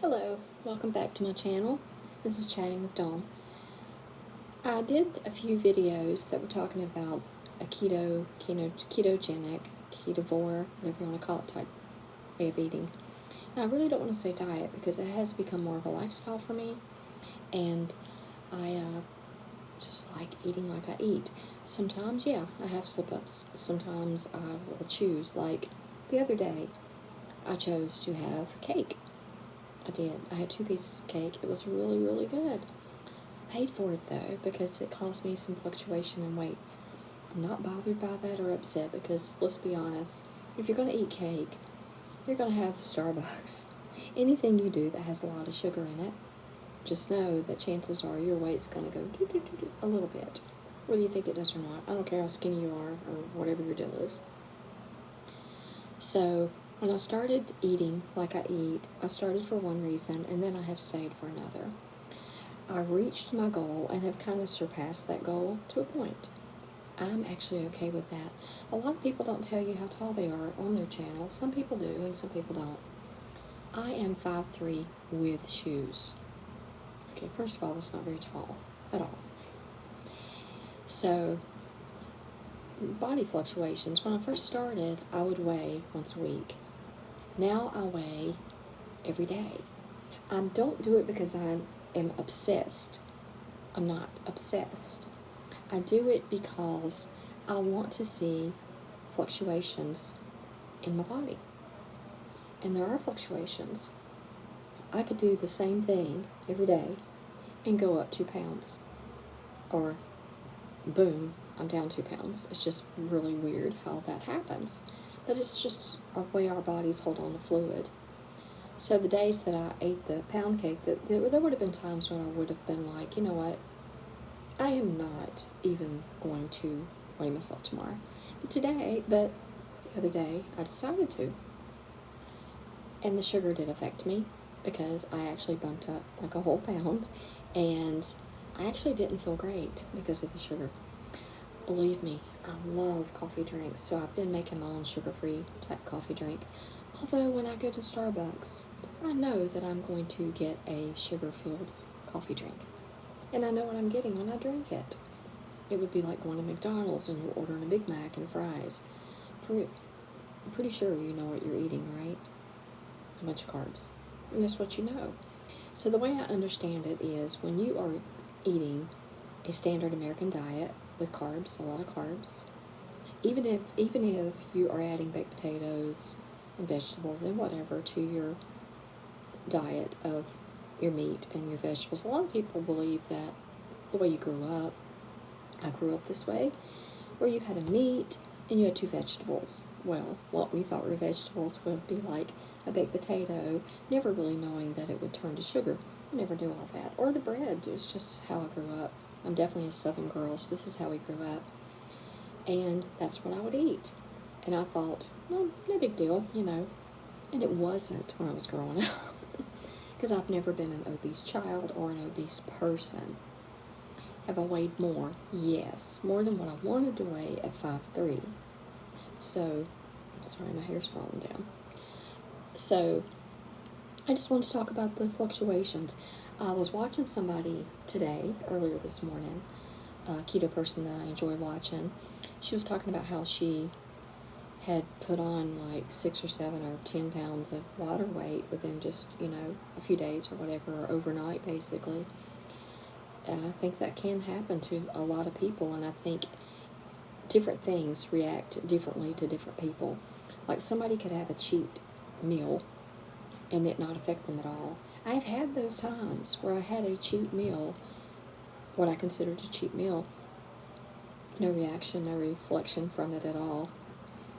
Hello, welcome back to my channel. This is Chatting with Dawn. I did a few videos that were talking about a ketogenic, ketovore, whatever you want to call it, type way of eating. And I really don't want to say diet because it has become more of a lifestyle for me, and I just like eating like I eat. Sometimes, yeah, I have slip-ups. Sometimes I will choose, like the other day, I chose to have cake. I did. I had 2 pieces of cake. It was really, really good. I paid for it, though, because it caused me some fluctuation in weight. I'm not bothered by that or upset because, let's be honest, if you're going to eat cake, you're going to have Starbucks. Anything you do that has a lot of sugar in it, just know that chances are your weight's going to go a little bit, whether you think it does or not. I don't care how skinny you are or whatever your deal is. So when I started eating like I eat, I started for one reason, and then I have stayed for another. I reached my goal and have kind of surpassed that goal to a point. I'm actually okay with that. A lot of people don't tell you how tall they are on their channel. Some people do, and some people don't. I am 5'3" with shoes. Okay, first of all, that's not very tall at all. So, body fluctuations. When I first started, I would weigh once a week. Now I weigh every day. I don't do it because I am obsessed. I'm not obsessed. I do it because I want to see fluctuations in my body. And there are fluctuations. I could do the same thing every day and go up 2 pounds. Or, boom, I'm down 2 pounds. It's just really weird how that happens. But it's just a way our bodies hold on to fluid. So the days that I ate the pound cake, there would have been times when I would have been like, you know what, I am not even going to weigh myself tomorrow. But the other day, I decided to. And the sugar did affect me because I actually bumped up like a whole pound, and I actually didn't feel great because of the sugar. Believe me, I love coffee drinks, so I've been making my own sugar-free type coffee drink. Although when I go to Starbucks, I know that I'm going to get a sugar-filled coffee drink. And I know what I'm getting when I drink it. It would be like going to McDonald's and you're ordering a Big Mac and fries. I'm pretty sure you know what you're eating, right? A bunch of carbs. And that's what you know. So the way I understand it is when you are eating a standard American diet with carbs, a lot of carbs, even if you are adding baked potatoes and vegetables and whatever to your diet of your meat and your vegetables, a lot of people believe that the way you grew up, I grew up this way, where you had a meat and you had 2 vegetables. Well, what we thought were vegetables would be like a baked potato, never really knowing that it would turn to sugar. I never knew all that. Or the bread. It's just how I grew up. I'm definitely a Southern girl, so this is how we grew up. And that's what I would eat. And I thought, well, no big deal, you know. And it wasn't when I was growing up. Because I've never been an obese child or an obese person. Have I weighed more? Yes. More than what I wanted to weigh at 5'3". So, I'm sorry, my hair's falling down. So, I just wanted to talk about the fluctuations. I was watching somebody today, earlier this morning, a keto person that I enjoy watching. She was talking about how she had put on like 6 or 7 or 10 pounds of water weight within just, a few days or whatever, or overnight basically. And I think that can happen to a lot of people, and I think different things react differently to different people. Like somebody could have a cheat meal and it not affect them at all. I've had those times where I had a cheat meal, what I considered a cheat meal, no reaction, no reflection from it at all.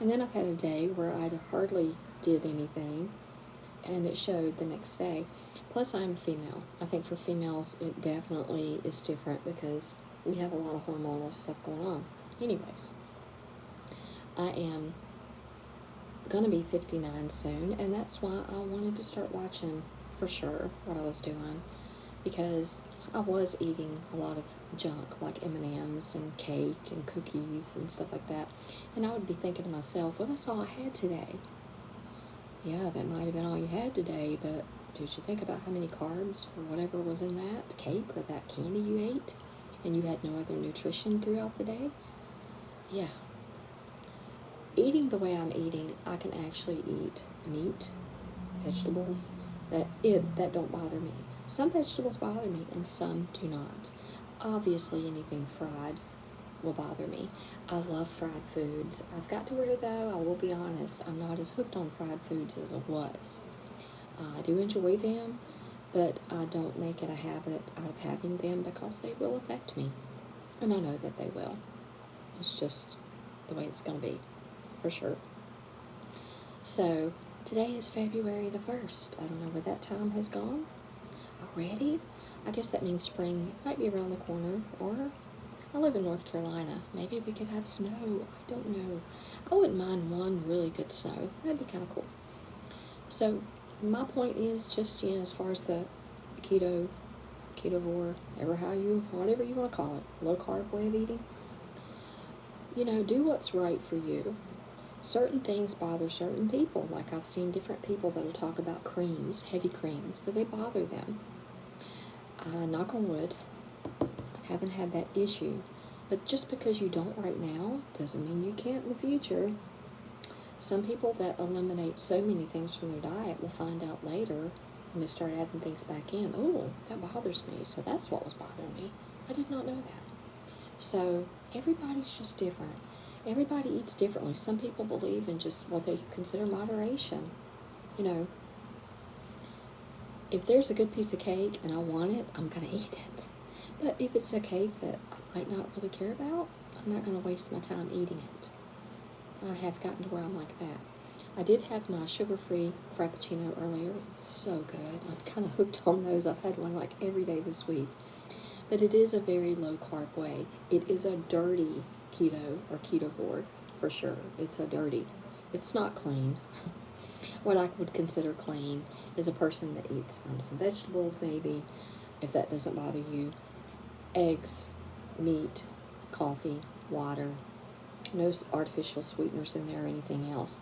And then I've had a day where I hardly did anything, and it showed the next day. Plus, I'm a female. I think for females, it definitely is different because we have a lot of hormonal stuff going on. Anyways, I am going to be 59 soon, and that's why I wanted to start watching for sure what I was doing, because I was eating a lot of junk like M&Ms and cake and cookies and stuff like that, and I would be thinking to myself, well, that's all I had today. Yeah, that might have been all you had today, but did you think about how many carbs or whatever was in that cake or that candy you ate and you had no other nutrition throughout the day? Yeah. Eating the way I'm eating, I can actually eat meat, vegetables, that don't bother me. Some vegetables bother me and some do not. Obviously, anything fried will bother me. I love fried foods. I've got to where, though, I will be honest, I'm not as hooked on fried foods as I was. I do enjoy them, but I don't make it a habit out of having them because they will affect me. And I know that they will. It's just the way it's going to be, for sure. So, today is February the 1st. I don't know where that time has gone already. I guess that means spring might be around the corner, or I live in North Carolina. Maybe we could have snow. I don't know. I wouldn't mind one really good snow. That'd be kind of cool. So, my point is just, as far as the ketovore, whatever you want to call it, low carb way of eating, do what's right for you. Certain things bother certain people. Like I've seen different people that'll talk about creams, heavy creams, that they bother them. Knock on wood, haven't had that issue. But just because you don't right now doesn't mean you can't in the future. Some people that eliminate so many things from their diet will find out later when they start adding things back in. Oh, that bothers me. So that's what was bothering me. I did not know that. So everybody's just different. Everybody eats differently. Some people believe in just what they consider moderation. If there's a good piece of cake and I want it, I'm going to eat it. But if it's a cake that I might not really care about, I'm not going to waste my time eating it. I have gotten to where I'm like that. I did have my sugar-free Frappuccino earlier. It was so good. I'm kind of hooked on those. I've had one like every day this week. But it is a very low-carb way. It is a dirty keto or ketovore for sure. It's it's not clean. What I would consider clean is a person that eats some vegetables maybe, if that doesn't bother you, eggs, meat, coffee, water, no artificial sweeteners in there or anything else.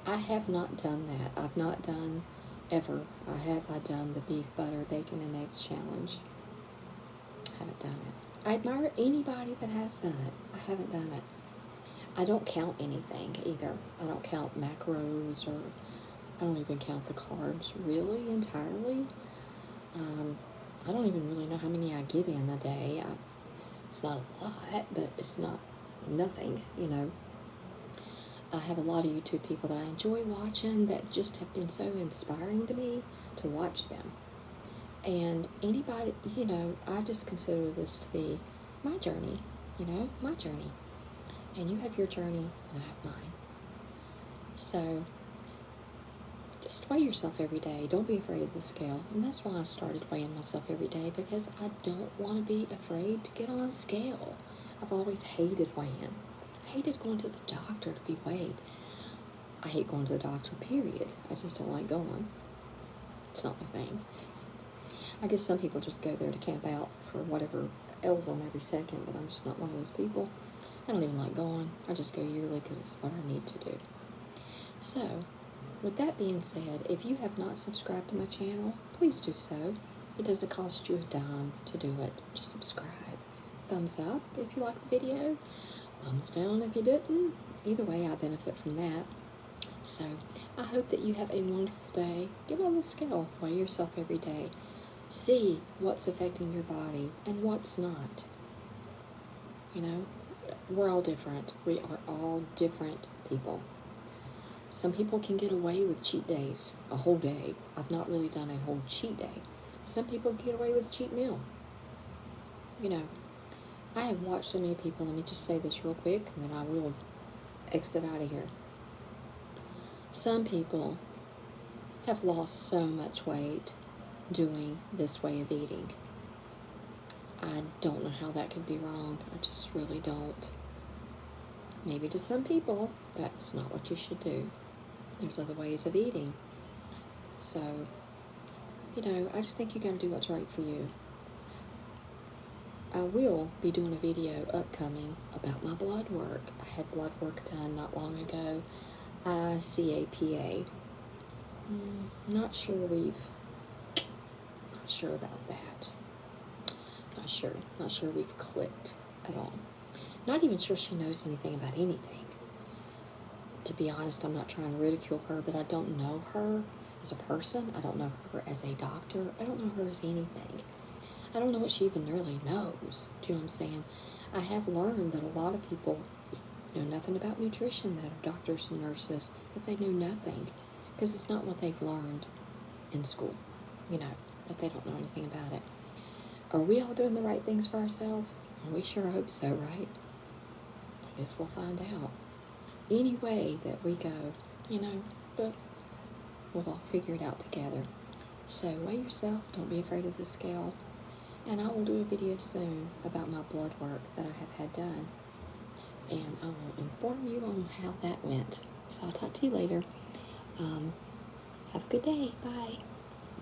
I have not done that. I've not done ever. I done the beef, butter, bacon, and eggs challenge. I haven't done it. I admire anybody that has done it. I haven't done it. I don't count anything either. I don't count macros, or I don't even count the carbs really entirely. I don't even really know how many I get in a day. It's not a lot, but it's not nothing, I have a lot of YouTube people that I enjoy watching that just have been so inspiring to me to watch them. And anybody, I just consider this to be my journey, my journey. And you have your journey, and I have mine. So, just weigh yourself every day. Don't be afraid of the scale. And that's why I started weighing myself every day, because I don't want to be afraid to get on a scale. I've always hated weighing. I hated going to the doctor to be weighed. I hate going to the doctor, period. I just don't like going. It's not my thing. I guess some people just go there to camp out for whatever ails them every second, but I'm just not one of those people. I don't even like going. I just go yearly because it's what I need to do. So, with that being said, if you have not subscribed to my channel, please do so. It doesn't cost you a dime to do it. Just subscribe. Thumbs up if you like the video. Thumbs down if you didn't. Either way, I benefit from that. So, I hope that you have a wonderful day. Get on the scale. Weigh yourself every day. See what's affecting your body and what's not. We're all different. We are all different people. Some people can get away with cheat days, a whole day. I've not really done a whole cheat day. Some people get away with a cheat meal. I have watched so many people. Let me just say this real quick, and then I will exit out of here. Some people have lost so much weight doing this way of eating. I don't know how that could be wrong. I just really don't. Maybe to some people, that's not what you should do. There's other ways of eating. So, I just think you got to do what's right for you. I will be doing a video upcoming about my blood work. I had blood work done not long ago. CAPA. Not sure we've not sure about that. Not sure. Not sure we've clicked at all. Not even sure she knows anything about anything. To be honest, I'm not trying to ridicule her, but I don't know her as a person. I don't know her as a doctor. I don't know her as anything. I don't know what she even really knows. Do you know what I'm saying? I have learned that a lot of people know nothing about nutrition that are doctors and nurses, that they know nothing because it's not what they've learned in school, that they don't know anything about it. Are we all doing the right things for ourselves? We sure hope so, right? I guess we'll find out. Any way that we go, but we'll all figure it out together. So weigh yourself, don't be afraid of the scale. And I will do a video soon about my blood work that I have had done. And I will inform you on how that went. So I'll talk to you later. Have a good day. Bye.